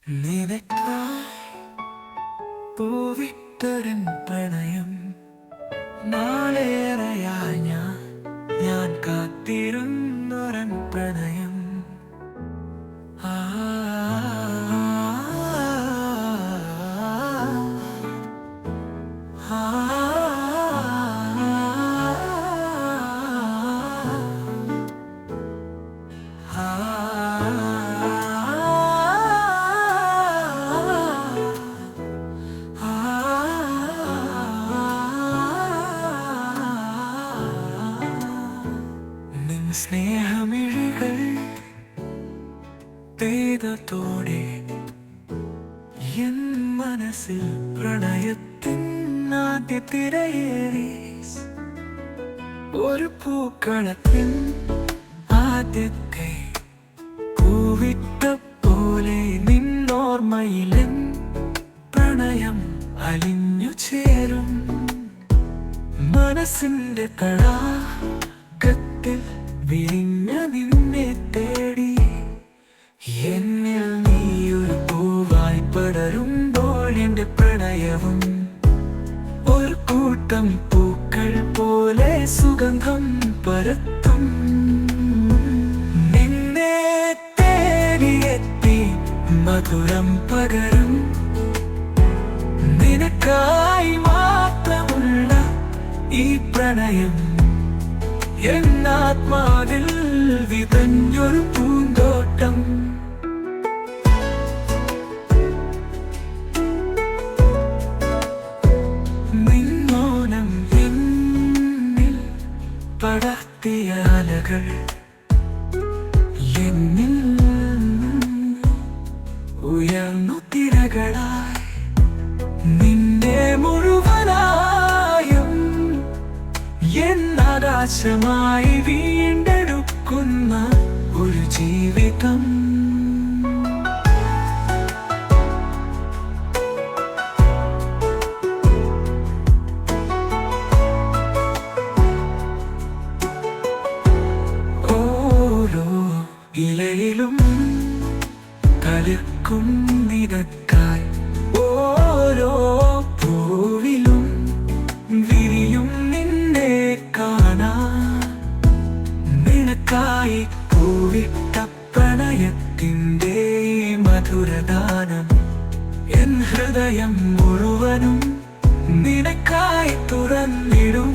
നിനക്കായി പൂവിട്ടൊരൻ പ്രണയം നാളേറെയായി ഞാൻ കാത്തിരുന്നൊരൻ പ്രണയം. ആ സ്നേഹമിഴികൾ പെയ്തതോടെ എൻ മനസ്സിൽ പ്രണയത്തിൻ ആദ്യ തിരയേറി. ഒരു പൂക്കളത്തിൻ ആദ്യത്തെ പൂവിട്ട പോലെ നിന്നോർമ്മയിലും പ്രണയം അലിഞ്ഞു ചേരും. മനസ്സിന്റെ തടാകത്തിൽ വിരിഞ്ഞ നിന്നെ തേടി എന്നിൽ നീയൊരു പൂവായി പടരുമ്പോൾ എന്റെ പ്രണയവും ഒരു കൂട്ടം പൂക്കൾ പോലെ സുഗന്ധം പരത്തും. നിന്നെ തേടിയെത്തി മധുരം പകരും നിനക്കായി മാത്രമുള്ള ഈ പ്രണയം എന്നാത്മാവിൽ വിതഞ്ഞൊരു പൂന്തോട്ടം. നിന്നോനം എന്നിൽ പടർത്തിയ അലകൾ എന്നിൽ ഉയർന്നു തിരകളായി നിന്നെ മുഴുവനായും എന്നാകാശമായി വീണ്ടെടുക്കുന്ന ഒരു ജീവിതം. ഓരോ ഇലയിലും തളിർക്കും നിനക്കായി, ഓരോ പൂവിലും വിരിയും നിന്നെ കാണാൻ. നിനക്കായി പൂവിട്ട പ്രണയത്തിൻ്റെ മധുരദാനം എൻ ഹൃദയം മുഴുവനും നിനക്കായി തുറന്നിടും.